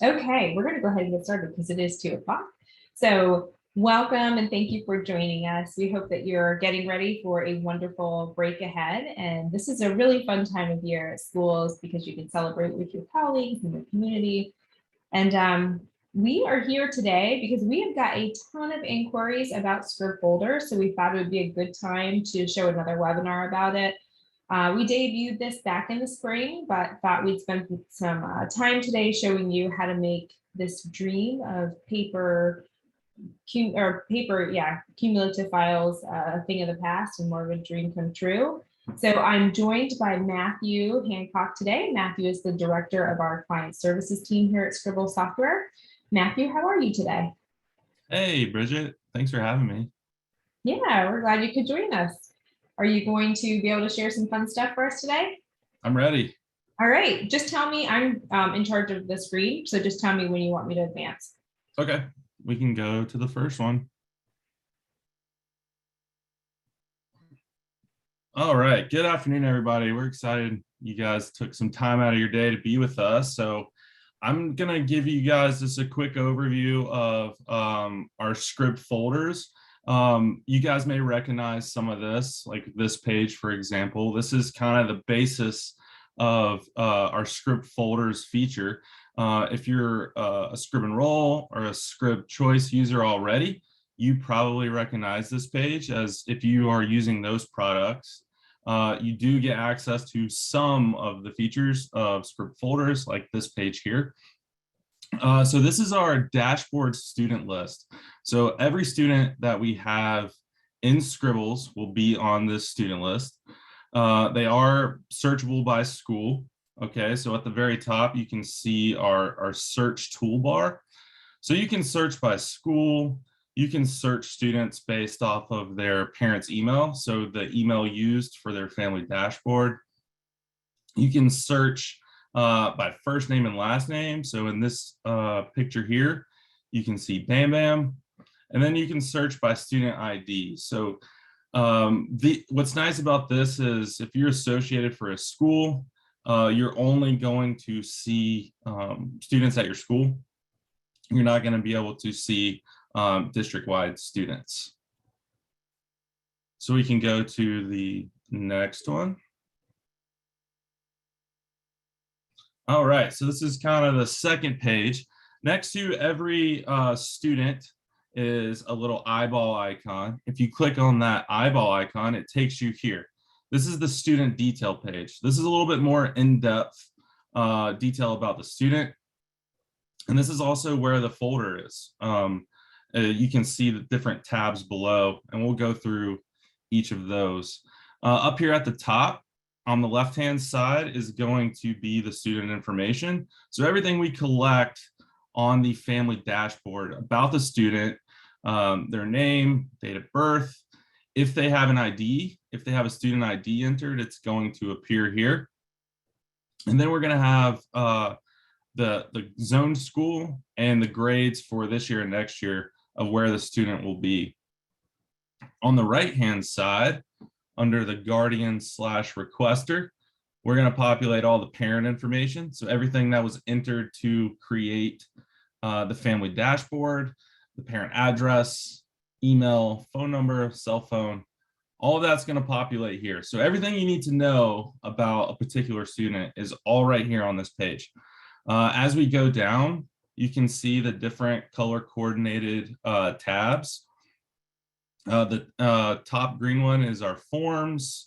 Okay, we're going to go ahead and get started because it is 2 o'clock. So welcome and thank you for joining us. We hope that you're getting ready for a wonderful break ahead. And this is a really fun time of year at schools because you can celebrate with your colleagues and the community. And we are here today because we have got a ton of inquiries about ScribFolders. So we thought it would be a good time to show another webinar about it. We debuted this back in the spring, but thought we'd spend some time today showing you how to make this dream of cumulative files a thing of the past and more of a dream come true. So I'm joined by Matthew Hancock today. Matthew is the director of our client services team here at Scribbles Software. Matthew, how are you today? Hey, Bridget, thanks for having me. Yeah, we're glad you could join us. Are you going to be able to share some fun stuff for us today? I'm ready. All right, just tell me, I'm in charge of the screen, so just tell me when you want me to advance. Okay, we can go to the first one. All right, good afternoon, everybody. We're excited you guys took some time out of your day to be with us. So I'm gonna give you guys just a quick overview of our ScribFolders. You guys may recognize some of this, like this page, for example. This is kind of the basis of our ScribFolders feature. If you're a Scrib Enroll or a Scrib Choice user already, you probably recognize this page, as if you are using those products, you do get access to some of the features of ScribFolders, like this page here. So this is our dashboard student list. So every student that we have in Scribbles will be on this student list. They are searchable by school. Okay, so at the very top, you can see our search toolbar. So you can search by school. You can search students based off of their parents' email, so the email used for their family dashboard. You can search by first name and last name. So in this picture here, you can see Bam Bam. And then you can search by student ID. So what's nice about this is if you're associated for a school, you're only going to see students at your school. You're not going to be able to see district-wide students. So we can go to the next one. All right, so this is kind of the second page. Next to every student is a little eyeball icon. If you click on that eyeball icon, it takes you here. This is the student detail page. This is a little bit more in-depth detail about the student. And this is also where the folder is. You can see the different tabs below, and we'll go through each of those. Up here at the top, on the left-hand side is going to be the student information. So everything we collect on the family dashboard about the student, their name, date of birth. If they have an ID, if they have a student ID entered, it's going to appear here. And then we're going to have the zone school and the grades for this year and next year of where the student will be. On the right-hand side, under the guardian/requester, we're going to populate all the parent information. So everything that was entered to create the family dashboard, the parent address, email, phone number, cell phone, all of that's going to populate here. So everything you need to know about a particular student is all right here on this page. As we go down, you can see the different color coordinated tabs. The top green one is our forms.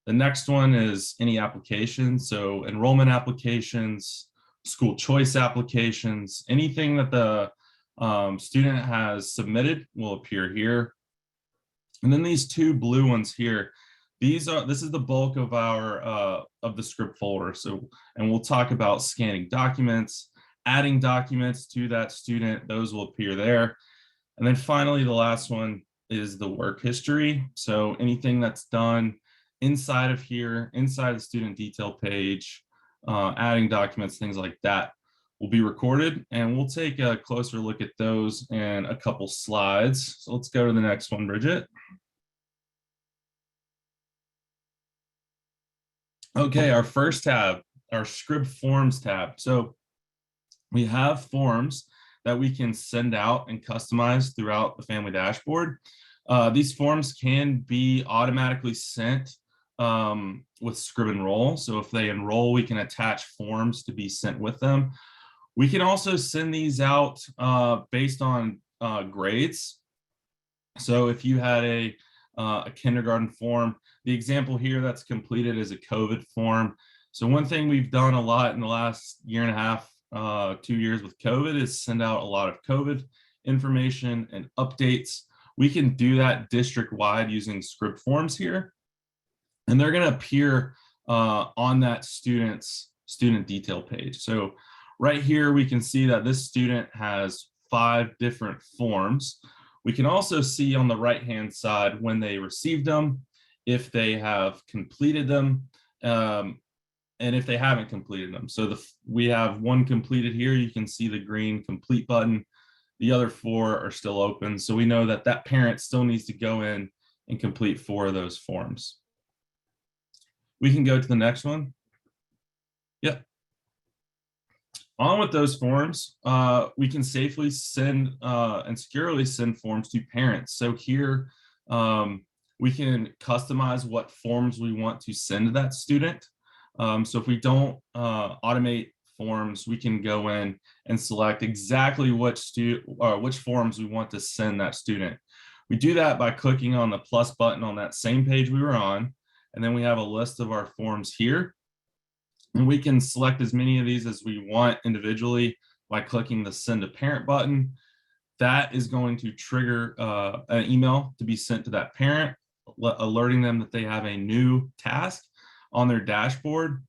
The next one is any applications. So enrollment applications, school choice applications, anything that the student has submitted will appear here. And then these two blue ones here, this is the bulk of our of the ScribFolder. So, and we'll talk about scanning documents, adding documents to that student, those will appear there. And then finally, the last one is the work history. So anything that's done inside of here, inside the student detail page, adding documents, things like that will be recorded. And we'll take a closer look at those in a couple slides. So let's go to the next one, Bridget. Okay, our first tab, our Scrib Forms tab. So we have forms that we can send out and customize throughout the family dashboard. These forms can be automatically sent with Scrib Enroll. So if they enroll, we can attach forms to be sent with them. We can also send these out based on grades. So if you had a kindergarten form, the example here that's completed is a COVID form. So one thing we've done a lot in the last year and a half, 2 years with COVID is send out a lot of COVID information and updates. We can do that district-wide using Scrib forms here, and they're going to appear on that student detail page. So right here, we can see that this student has 5 different forms. We can also see on the right-hand side when they received them, if they have completed them, and if they haven't completed them. So we have 1 completed here. You can see the green complete button. The other 4 are still open. So we know that that parent still needs to go in and complete 4 of those forms. We can go to the next one. Yep. On with those forms, we can safely send and securely send forms to parents. So here, we can customize what forms we want to send to that student. So if we don't automate forms, we can go in and select exactly which forms we want to send that student. We do that by clicking on the plus button on that same page we were on, and then we have a list of our forms here. And we can select as many of these as we want individually by clicking the send a parent button. That is going to trigger an email to be sent to that parent, alerting them that they have a new task on their dashboard,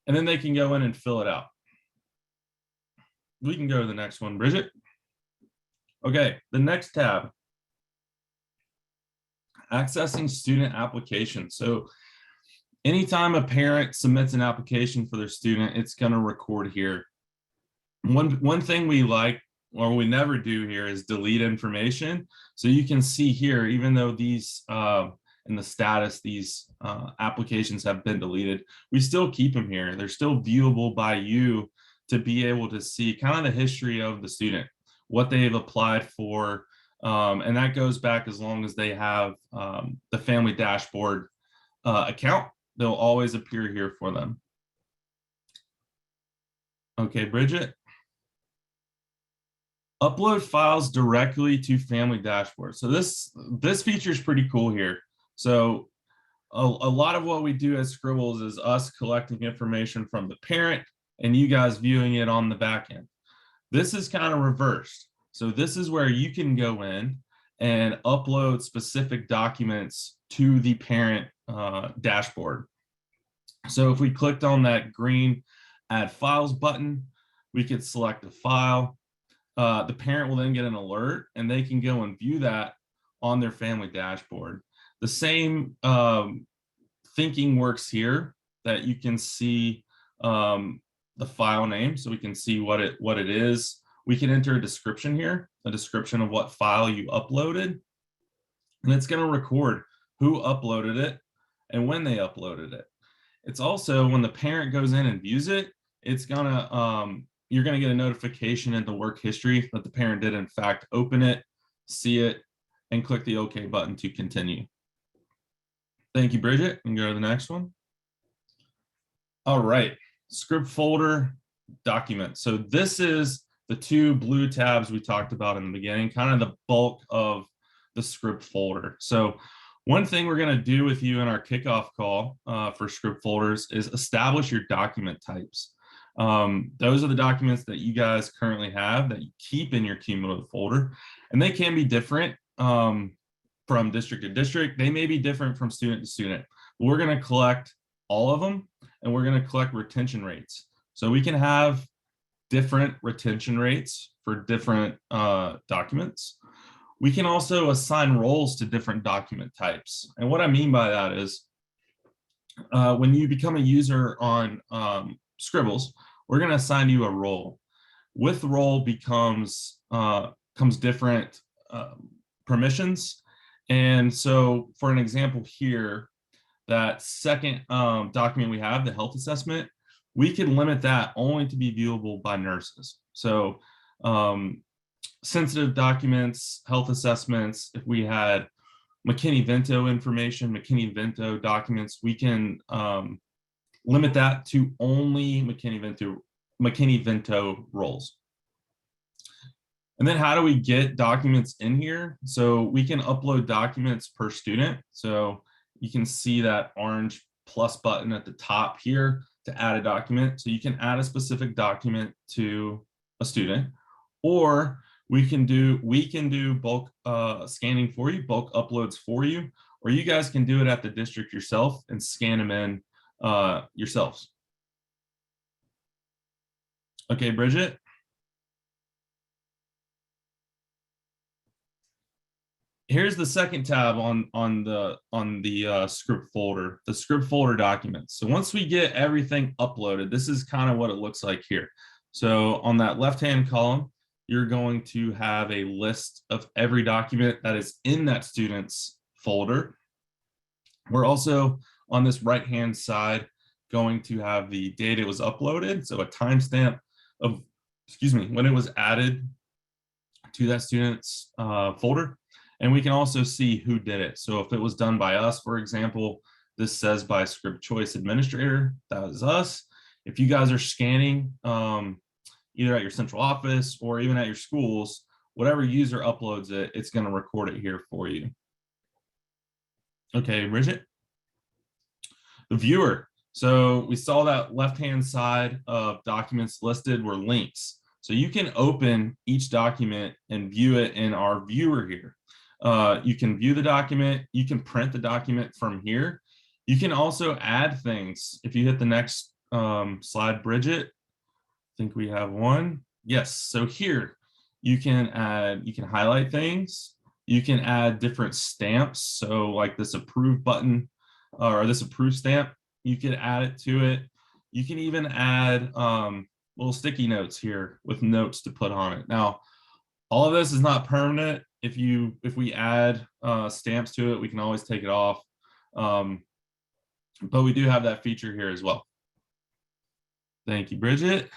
and then they can go in and fill it out. We can go to the next one, Bridget. Okay, the next tab, accessing student applications. So anytime a parent submits an application for their student, it's going to record here. One thing we like, or we never do here, is delete information. So you can see here, even though these in the status, these applications have been deleted, we still keep them here. They're still viewable by you to be able to see kind of the history of the student, what they've applied for, and that goes back as long as they have the family dashboard account. They'll always appear here for them. Okay, Bridget. Upload files directly to family dashboard. So this feature is pretty cool here. So a lot of what we do as Scribbles is us collecting information from the parent and you guys viewing it on the back end. This is kind of reversed. So this is where you can go in and upload specific documents to the parent dashboard. So if we clicked on that green add files button, we could select a file. The parent will then get an alert and they can go and view that on their family dashboard. The same thinking works here, that you can see the file name, so we can see what it is. We can enter a description here, a description of what file you uploaded, and it's going to record who uploaded it and when they uploaded it. It's also, when the parent goes in and views it, it's gonna you're going to get a notification in the work history that the parent did in fact open it, see it, and click the OK button to continue. Thank you, Bridget. And go to the next one. All right, script folder document. So this is the 2 blue tabs we talked about in the beginning, kind of the bulk of the script folder. So one thing we're going to do with you in our kickoff call for script folders is establish your document types. Those are the documents that you guys currently have that you keep in your cumulative folder, and they can be different from district to district. They may be different from student to student. But we're going to collect all of them, and we're going to collect retention rates. So we can have different retention rates for different documents. We can also assign roles to different document types. And what I mean by that is when you become a user on Scribbles, we're going to assign you a role. With role comes different permissions. And so for an example here, that second document we have, the health assessment, we can limit that only to be viewable by nurses. So sensitive documents, health assessments, if we had McKinney-Vento information, McKinney-Vento documents, we can limit that to only McKinney-Vento roles. And then how do we get documents in here? So we can upload documents per student. So you can see that orange plus button at the top here to add a document. So you can add a specific document to a student, or we can do bulk scanning for you, bulk uploads for you, or you guys can do it at the district yourself and scan them in yourselves. Okay, Bridget. Here's the second tab on the script folder, the script folder documents. So once we get everything uploaded, this is kind of what it looks like here. So on that left-hand column, you're going to have a list of every document that is in that student's folder. We're also on this right-hand side going to have the date it was uploaded. So a timestamp of, when it was added to that student's folder. And we can also see who did it. So if it was done by us, for example, this says by Script Choice Administrator, that is us. If you guys are scanning either at your central office or even at your schools, whatever user uploads it, it's going to record it here for you. Okay, Bridget. The viewer. So we saw that left-hand side of documents listed were links. So you can open each document and view it in our viewer here. You can view the document, you can print the document from here. You can also add things. If you hit the next slide, Bridget, I think we have one. Yes, so here you can highlight things. You can add different stamps. So like this approve button or this approve stamp, you can add it to it. You can even add little sticky notes here with notes to put on it. Now, all of this is not permanent. If we add stamps to it, we can always take it off. But we do have that feature here as well. Thank you, Bridget.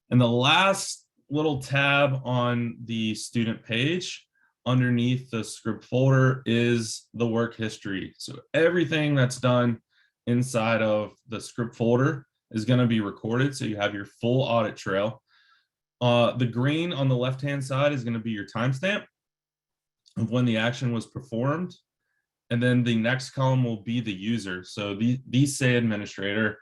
And the last little tab on the student page underneath the script folder is the work history. So everything that's done inside of the script folder is going to be recorded. So you have your full audit trail. The green on the left-hand side is going to be your timestamp of when the action was performed. And then the next column will be the user. So these say administrator.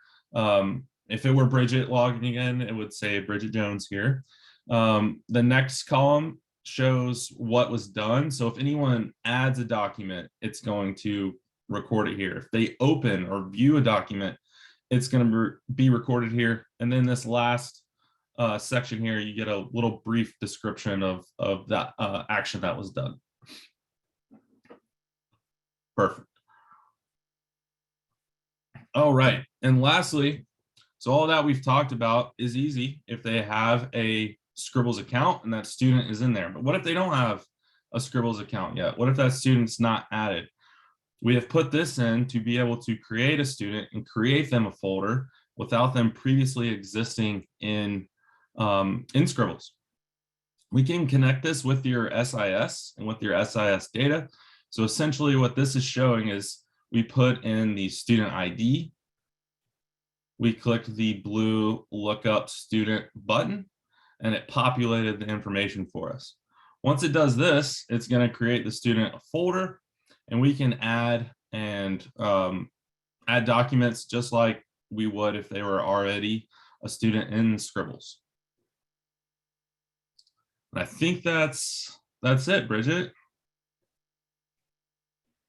If it were Bridget logging in, it would say Bridget Jones here. The next column shows what was done. So if anyone adds a document, it's going to record it here. If they open or view a document, it's going to be recorded here. And then this last section here, you get a little brief description of that action that was done. Perfect. All right. And lastly, so all that we've talked about is easy if they have a Scribbles account and that student is in there. But what if they don't have a Scribbles account yet? What if that student's not added? We have put this in to be able to create a student and create them a folder without them previously existing in Scribbles. We can connect this with your SIS and with your SIS data. So essentially what this is showing is we put in the student ID. We clicked the blue lookup student button and it populated the information for us. Once it does this, it's going to create the student a folder and we can add documents just like we would if they were already a student in Scribbles. And I think that's it, Bridget.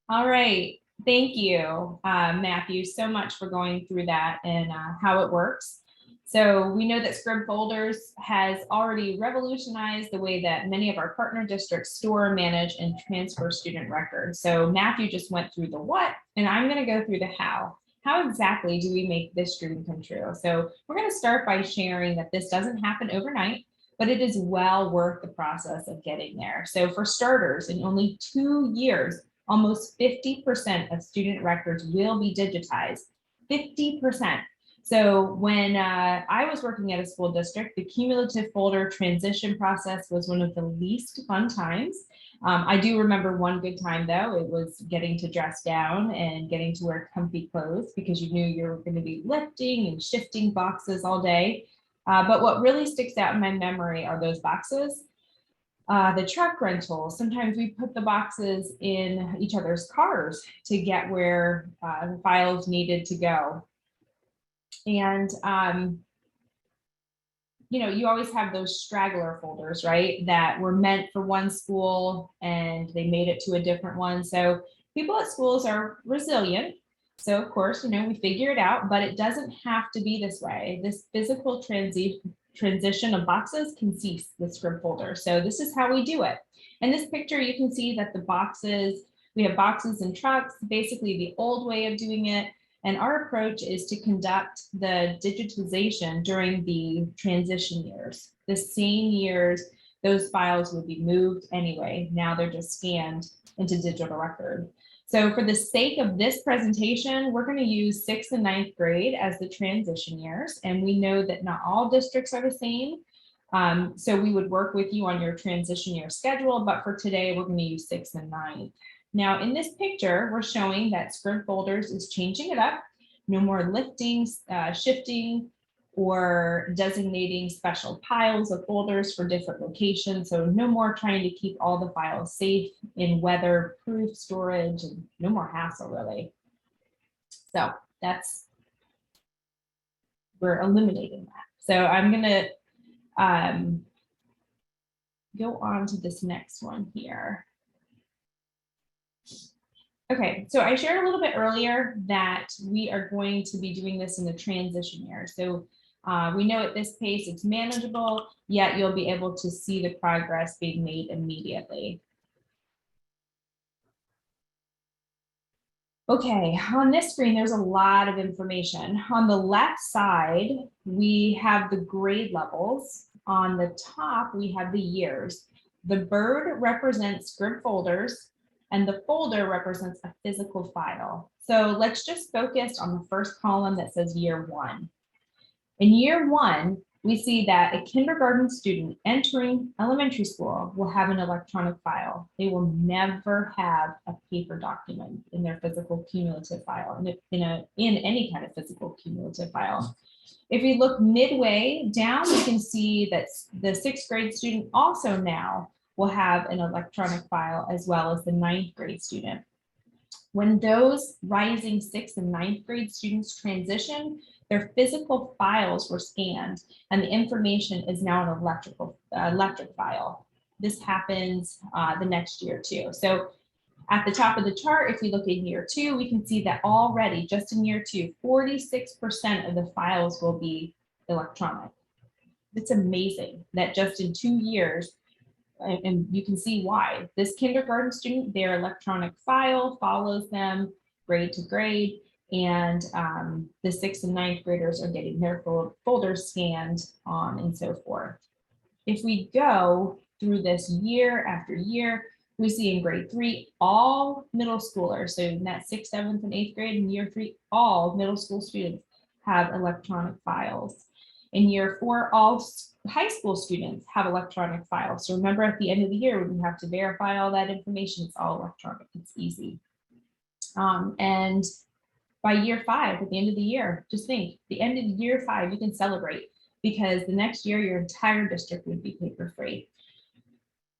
All right. Thank you, Matthew, so much for going through that and how it works. So we know that ScribFolders has already revolutionized the way that many of our partner districts store, manage, and transfer student records. So Matthew just went through the what, and I'm going to go through the how. How exactly do we make this dream come true? So we're going to start by sharing that this doesn't happen overnight, but it is well worth the process of getting there. So for starters, in only 2 years, almost 50% of student records will be digitized. 50%. So when I was working at a school district, the cumulative folder transition process was one of the least fun times. I do remember one good time though. It was getting to dress down and getting to wear comfy clothes because you knew you were going to be lifting and shifting boxes all day. But what really sticks out in my memory are those boxes. The truck rentals, sometimes we put the boxes in each other's cars to get where the files needed to go. And, you always have those straggler folders, right? That were meant for one school and they made it to a different one. So people at schools are resilient. So of course, we figure it out, but it doesn't have to be this way. This physical transition of boxes can cease with ScribFolders. So this is how we do it. In this picture, you can see that the boxes, we have boxes and trucks, basically the old way of doing it. And our approach is to conduct the digitization during the transition years. The same years, those files would be moved anyway. Now they're just scanned into digital record. So for the sake of this presentation, we're going to use 6th and 9th grade as the transition years. And we know that not all districts are the same. So we would work with you on your transition year schedule, but for today, we're going to use 6th and 9th. Now in this picture, we're showing that ScribFolders is changing it up. No more lifting, shifting, or designating special piles of folders for different locations. So no more trying to keep all the files safe in weather-proof storage, and no more hassle really. So we're eliminating that. So I'm gonna go on to this next one here. Okay, so I shared a little bit earlier that we are going to be doing this in the transition year. So we know at this pace it's manageable, yet you'll be able to see the progress being made immediately. Okay, on this screen, there's a lot of information. On the left side, we have the grade levels. On the top, we have the years. The bird represents ScribFolders, and the folder represents a physical file. So let's just focus on the first column that says year 1. In year 1, we see that a kindergarten student entering elementary school will have an electronic file. They will never have a paper document in their physical cumulative file, in any kind of physical cumulative file. If we look midway down, we can see that the 6th grade student also now will have an electronic file, as well as the 9th grade student. When those rising 6th and 9th grade students transition, their physical files were scanned and the information is now an electric file. This happens the next year too. So at the top of the chart, if we look in year 2, we can see that already just in year 2, 46% of the files will be electronic. It's amazing that just in 2 years, and you can see why. This kindergarten student, their electronic file follows them grade to grade, and the 6th and 9th graders are getting their folders scanned on and so forth. If we go through this year after year, we see in grade 3, all middle schoolers, so in that 6th, 7th, and 8th grade, in year 3, all middle school students have electronic files. In year 4, all high school students have electronic files. So remember, at the end of the year, when you have to verify all that information, it's all electronic. It's easy. And by year 5, at the end of the year, just think, the end of year 5, you can celebrate, because the next year, your entire district would be paper-free.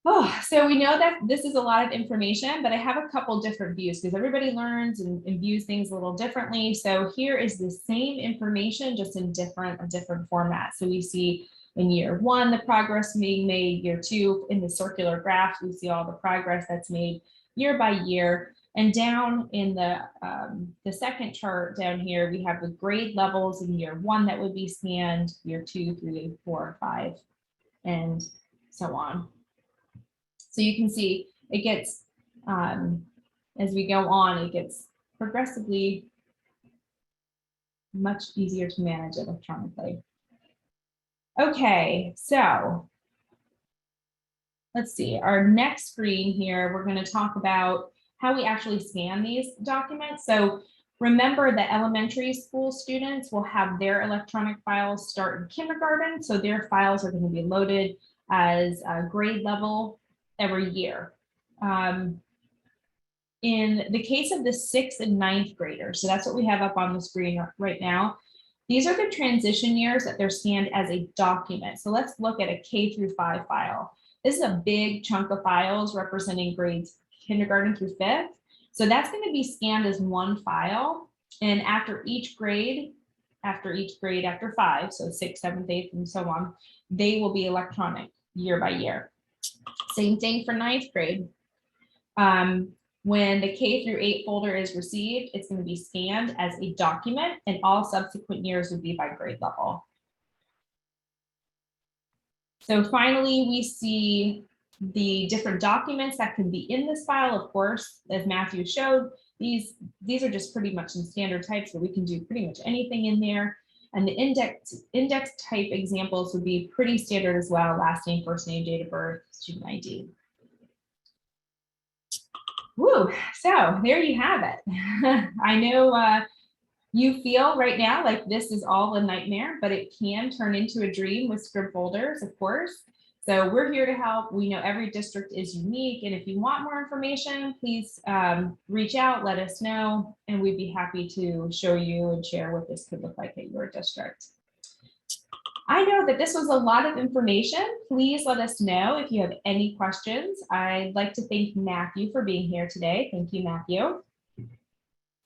Oh, so we know that this is a lot of information, but I have a couple different views because everybody learns and views things a little differently. So here is the same information, just in a different format. So we see in year 1, the progress being made. Year 2, in the circular graph, we see all the progress that's made year by year. And down in the second chart down here, we have the grade levels in year 1 that would be scanned, year 2, 3, 4, 5, and so on. So you can see it gets, as we go on, it gets progressively much easier to manage electronically. Okay, so let's see, our next screen here, we're going to talk about how we actually scan these documents. So Remember that elementary school students will have their electronic files start in kindergarten, so their files are going to be loaded as grade level every year. In the case of the 6th and 9th graders, so that's what we have up on the screen right now, these are the transition years that they're scanned as a document. So let's look at a K through 5 file. This is a big chunk of files representing grades kindergarten through 5th. So that's going to be scanned as one file. And after each grade, after 5, so 6th, 7th, 8th, and so on, they will be electronic year by year. Same thing for 9th grade. When the K through 8 folder is received, it's going to be scanned as a document, and all subsequent years would be by grade level. So finally, we see the different documents that can be in this file. Of course, as Matthew showed, these are just pretty much in standard types, but we can do pretty much anything in there. And the index type examples would be pretty standard as well: last name, first name, date of birth, student ID. Woo, so there you have it. I know you feel right now like this is all a nightmare, but it can turn into a dream with ScribFolders, of course. So we're here to help. We know every district is unique, and if you want more information, please reach out, let us know, and we'd be happy to show you and share what this could look like at your district. I know that this was a lot of information. Please let us know if you have any questions. I'd like to thank Matthew for being here today. Thank you, Matthew.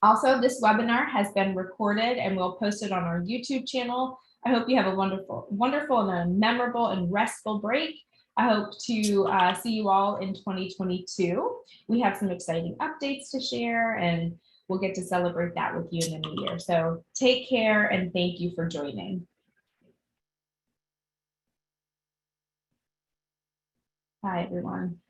Also, this webinar has been recorded and we'll post it on our YouTube channel. I hope you have a wonderful and a memorable and restful break. I hope to see you all in 2022. We have some exciting updates to share, and we'll get to celebrate that with you in the new year. So take care, and thank you for joining. Bye, everyone.